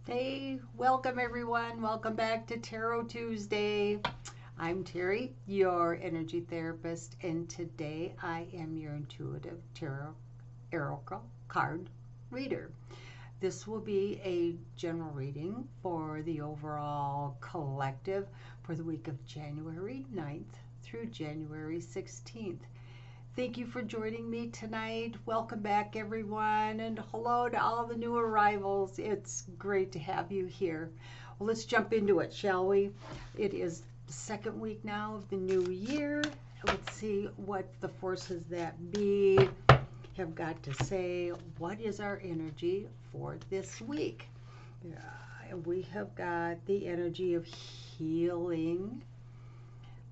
Hey, welcome everyone. Welcome back to Tarot Tuesday. I'm Terry, your energy therapist, and today I am your intuitive tarot oracle card reader. This will be a general reading for the overall collective for the week of January 9th through January 16th. Thank you for joining me tonight. Welcome back, everyone, and hello to all the new arrivals. It's great to have you here. Well, let's jump into it, shall we? It is the second week now of the new year. Let's see what the forces that be have got to say. What is our energy for this week? We have got the energy of healing.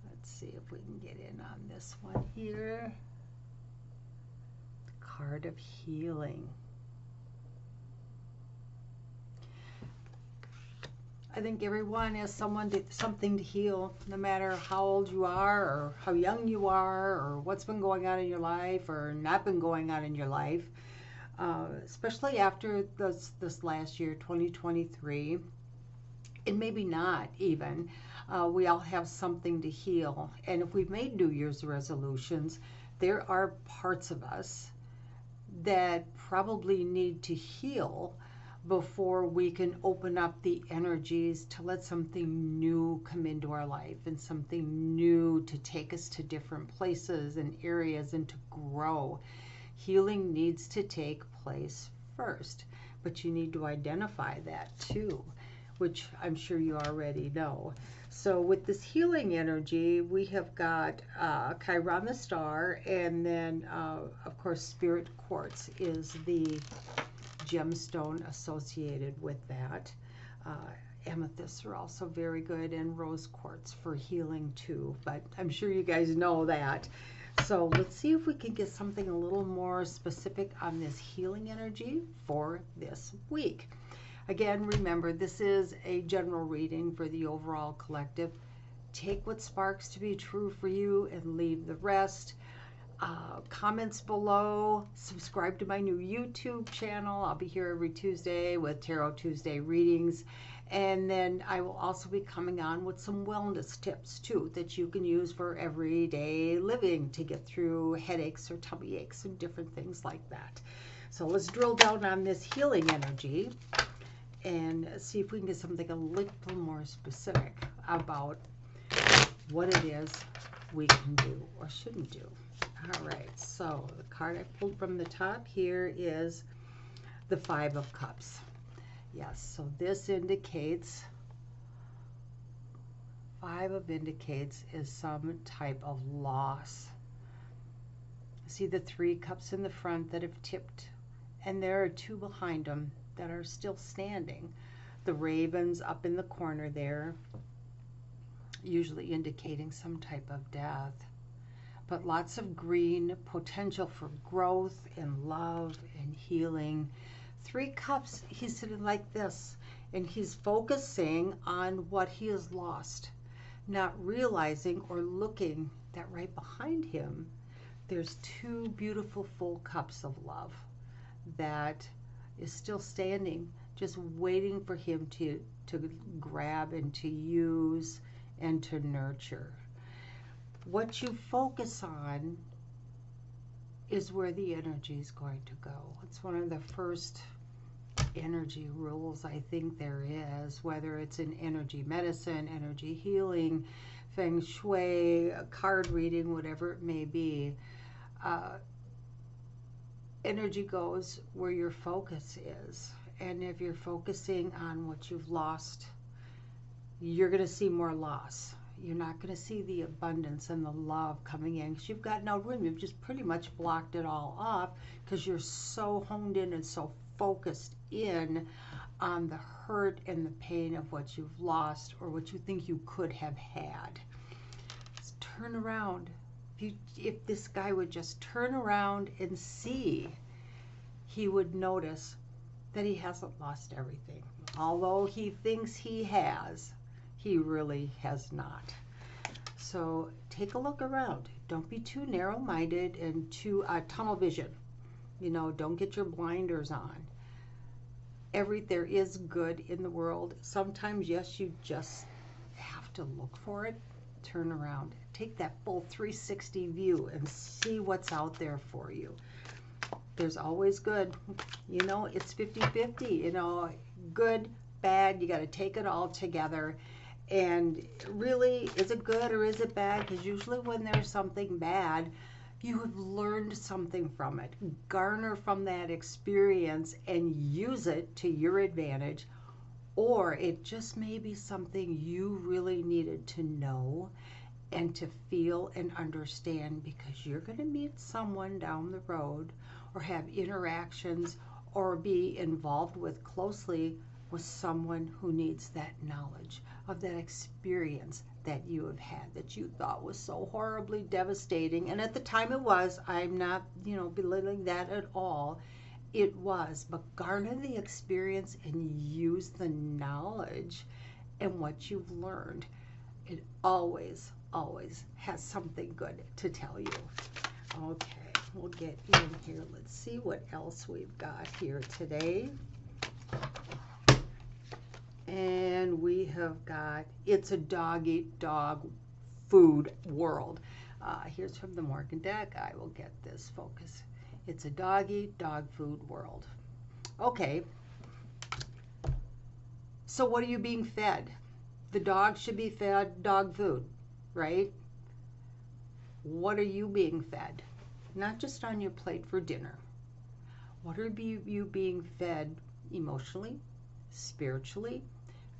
Let's see if we can get in on this one here. Card of healing. I think everyone has something to heal, no matter how old you are or how young you are or what's been going on in your life or not been going on in your life. Especially after this last year, 2023, and maybe not even. We all have something to heal. And if we've made New Year's resolutions, there are parts of us that probably need to heal before we can open up the energies to let something new come into our life and something new to take us to different places and areas and to grow. Healing needs to take place first, but you need to identify that too, which I'm sure you already know. So with this healing energy, we have got Chiron the star, and then of course Spirit Quartz is the gemstone associated with that. Amethysts are also very good, and rose quartz for healing too, but I'm sure you guys know that. So let's see if we can get something a little more specific on this healing energy for this week. Again, remember, this is a general reading for the overall collective. Take what sparks to be true for you and leave the rest. Comments below. Subscribe to my new YouTube channel. I'll be here every Tuesday with Tarot Tuesday readings. And then I will also be coming on with some wellness tips too that you can use for everyday living to get through headaches or tummy aches and different things like that. So let's drill down on this healing energy and see if we can get something a little more specific about what it is we can do or shouldn't do. All right, so the card I pulled from the top here is the Five of Cups. Yes, so this indicates, indicates is some type of loss. See the three cups in the front that have tipped, and there are two behind them that are still standing. The ravens up in the corner there, usually indicating some type of death. But lots of green, potential for growth and love and healing. Three cups, he's sitting like this, and he's focusing on what he has lost, not realizing or looking that right behind him, there's two beautiful full cups of love that is still standing, just waiting for him to grab and to use and to nurture. What you focus on is where the energy is going to go. It's one of the first energy rules I think there is, whether it's in energy medicine, energy healing, feng shui, card reading, whatever it may be. Energy goes where your focus is. And if you're focusing on what you've lost, you're going to see more loss. You're not going to see the abundance and the love coming in because you've got no room. You've just pretty much blocked it all off because you're so honed in and so focused in on the hurt and the pain of what you've lost or what you think you could have had. Let's turn around. If this guy would just turn around and see, he would notice that he hasn't lost everything. Although he thinks he has, he really has not. So take a look around. Don't be too narrow-minded and too tunnel vision. You know, don't get your blinders on. There is good in the world. Sometimes, yes, you just have to look for it, turn around, take that full 360 view and see what's out there for you. There's always good. You know, it's 50-50, you know, good, bad, you got to take it all together. And really, is it good or is it bad? Because usually when there's something bad, you have learned something from it. Garner from that experience and use it to your advantage. Or it just may be something you really needed to know and to feel and understand, because you're going to meet someone down the road or have interactions or be involved with closely with someone who needs that knowledge of that experience that you have had that you thought was so horribly devastating. And at the time it was. I'm not, you know, belittling that at all. It was. But garner the experience and use the knowledge and what you've learned. It always, always has something good to tell you. Okay, we'll get in here. Let's see what else we've got here today. And we have got, it's a dog-eat-dog food world. Here's from the Morgan deck. I will get this focus. It's a dog-eat-dog food world. Okay. So what are you being fed? The dog should be fed dog food, right? What are you being fed? Not just on your plate for dinner. What are you being fed emotionally, spiritually,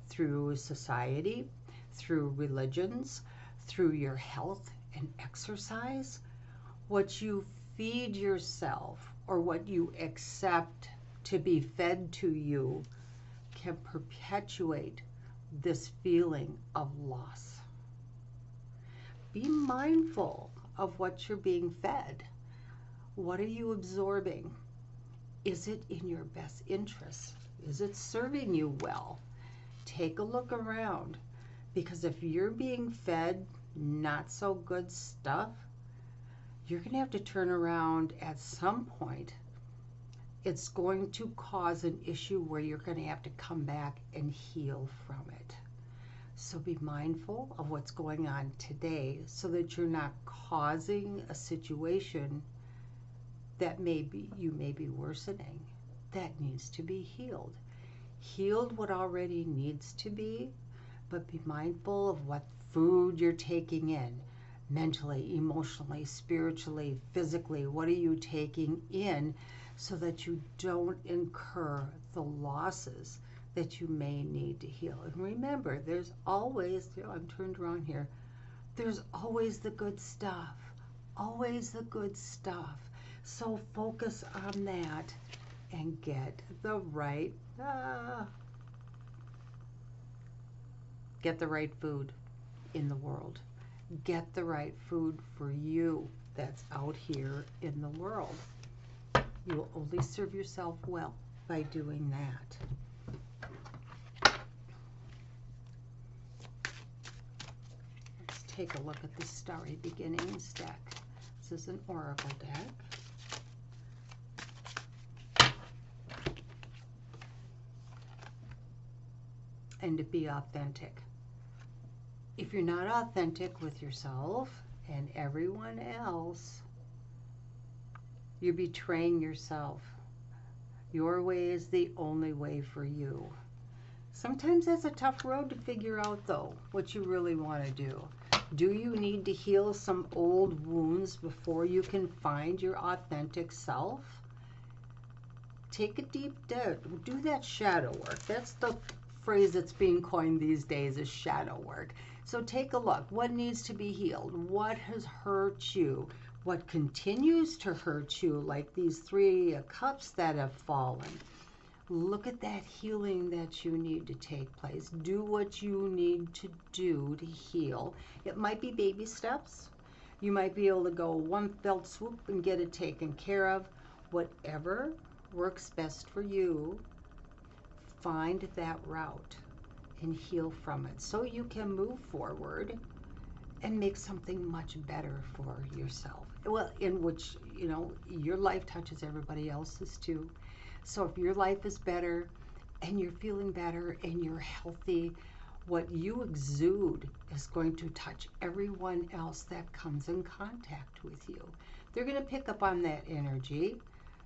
through society, through religions, through your health and exercise? What you feed yourself or what you accept to be fed to you can perpetuate this feeling of loss. Be mindful of what you're being fed. What are you absorbing? Is it in your best interest? Is it serving you well? Take a look around, because if you're being fed not so good stuff, you're going to have to turn around at some point. It's going to cause an issue where you're going to have to come back and heal from it. So be mindful of what's going on today so that you're not causing a situation that you may be worsening. That needs to be healed. Healed what already needs to be, but be mindful of what food you're taking in. Mentally, emotionally, spiritually, physically, what are you taking in so that you don't incur the losses that you may need to heal. And remember, there's always, I'm turned around here, there's always the good stuff. Always the good stuff. So focus on that and get the right food in the world. Get the right food for you that's out here in the world. You will only serve yourself well by doing that. Let's take a look at the Starry Beginnings deck. This is an oracle deck. And to be authentic. If you're not authentic with yourself and everyone else, you're betraying yourself. Your way is the only way for you. Sometimes that's a tough road to figure out, though, what you really want to do. Do you need to heal some old wounds before you can find your authentic self? Take a deep dive. Do that shadow work. That's the phrase that's being coined these days, is shadow work. So take a look. What needs to be healed? What has hurt you? What continues to hurt you, like these 3 cups that have fallen? Look at that healing that you need to take place. Do what you need to do to heal. It might be baby steps. You might be able to go one fell swoop and get it taken care of. Whatever works best for you, find that route and heal from it so you can move forward and make something much better for yourself. Well, in which, you know, your life touches everybody else's too. So if your life is better and you're feeling better and you're healthy, what you exude is going to touch everyone else that comes in contact with you. They're going to pick up on that energy.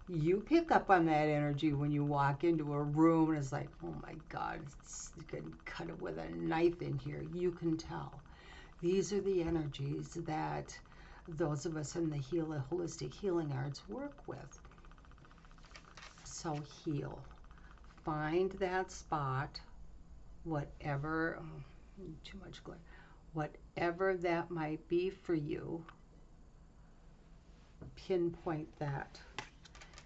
You pick up on that energy when you walk into a room and it's like, oh my God, you can cut it with a knife in here. You can tell. These are the energies that those of us in the holistic healing arts work with. So heal. Find that spot, whatever, too much glare, whatever that might be for you, pinpoint that.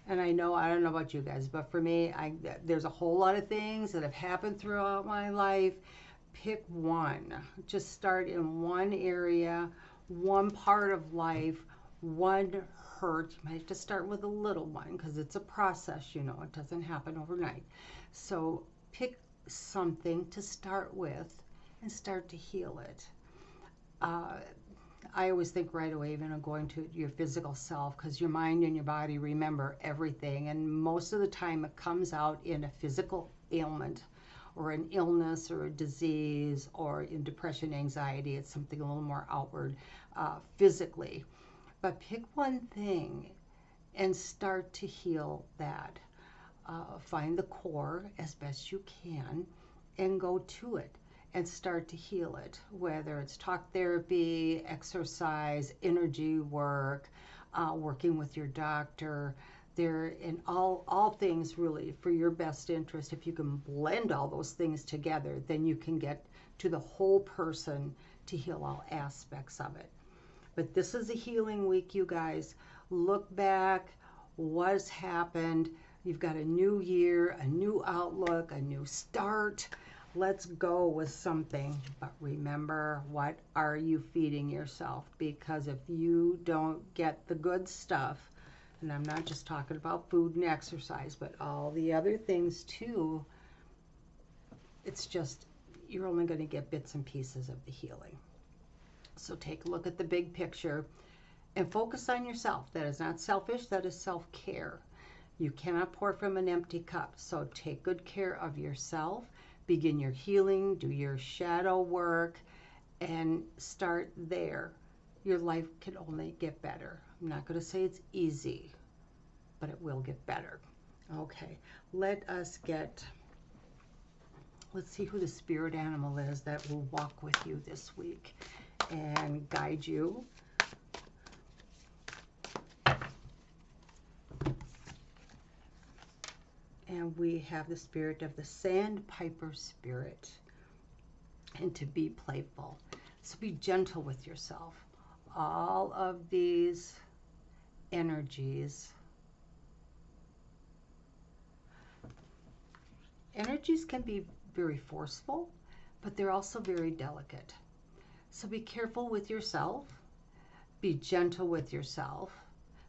And I don't know about you guys, but for me, there's a whole lot of things that have happened throughout my life. Pick one. Just start in one area, one part of life, one hurt. You might have to start with a little one because it's a process, it doesn't happen overnight. So pick something to start with and start to heal it. I always think right away, even going to your physical self, because your mind and your body remember everything, and most of the time it comes out in a physical ailment or an illness or a disease, or in depression, anxiety. It's something a little more outward physically. But pick one thing and start to heal that. Find the core as best you can and go to it and start to heal it, whether it's talk therapy, exercise, energy work, working with your doctor. They're in all things really for your best interest. If you can blend all those things together, then you can get to the whole person to heal all aspects of it. But this is a healing week, you guys. Look back, what's happened. You've got a new year, a new outlook, a new start. Let's go with something. But remember, what are you feeding yourself? Because if you don't get the good stuff, and I'm not just talking about food and exercise, but all the other things too, it's just, you're only going to get bits and pieces of the healing. So take a look at the big picture and focus on yourself. That is not selfish, that is self-care. You cannot pour from an empty cup. So take good care of yourself. Begin your healing, do your shadow work, and start there. Your life can only get better. I'm not going to say it's easy, but it will get better. Okay, let's see who the spirit animal is that will walk with you this week and guide you. And we have the spirit of the sandpiper spirit, and to be playful. So be gentle with yourself. All of these energies can be very forceful, but they're also very delicate. So be careful with yourself, be gentle with yourself,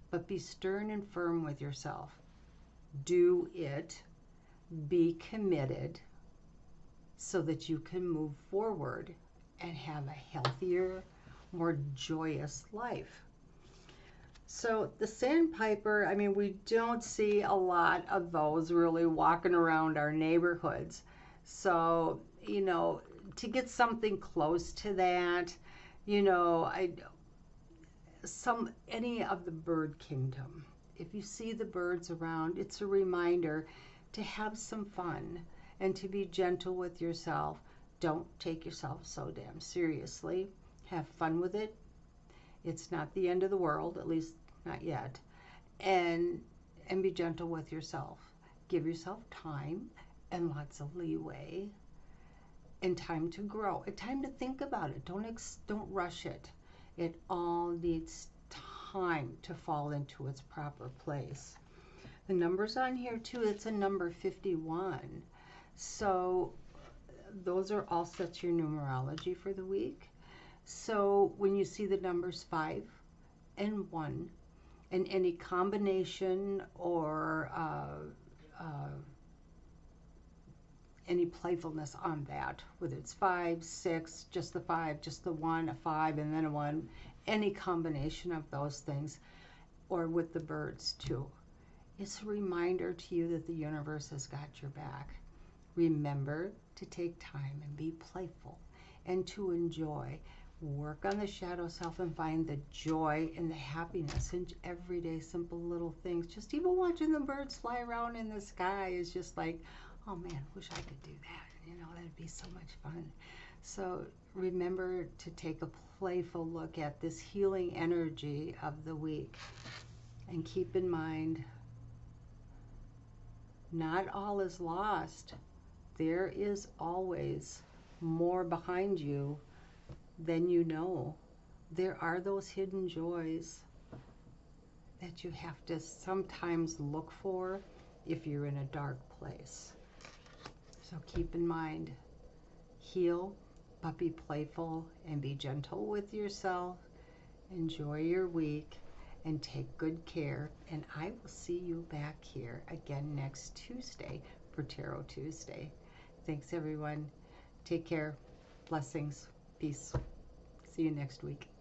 but be stern and firm with yourself. Do it, be committed, so that you can move forward and have a healthier, more joyous life. So the sandpiper, I mean, we don't see a lot of those really walking around our neighborhoods. So, to get something close to that, any of the bird kingdom, if you see the birds around, it's a reminder to have some fun and to be gentle with yourself. Don't take yourself so damn seriously. Have fun with it. It's not the end of the world, at least not yet. And be gentle with yourself. Give yourself time and lots of leeway and time to grow and time to think about it. Don't rush it. It all needs time to fall into its proper place. The numbers on here too, it's a number 51. So those are all sets your numerology for the week. So when you see the numbers 5 and 1 and any combination or any playfulness on that, whether it's 5, 6, just the 5, just the 1, a 5 and then a 1, any combination of those things, or with the birds too. It's a reminder to you that the universe has got your back. Remember to take time and be playful and to enjoy. Work on the shadow self and find the joy and the happiness in everyday simple little things. Just even watching the birds fly around in the sky is just like, oh man, wish I could do that. You know, that'd be so much fun. So remember to take a playful look at this healing energy of the week. And keep in mind, not all is lost. There is always more behind you than you know. There are those hidden joys that you have to sometimes look for if you're in a dark place. So keep in mind, heal, but be playful and be gentle with yourself. Enjoy your week and take good care. And I will see you back here again next Tuesday for Tarot Tuesday. Thanks, everyone. Take care. Blessings. Peace. See you next week.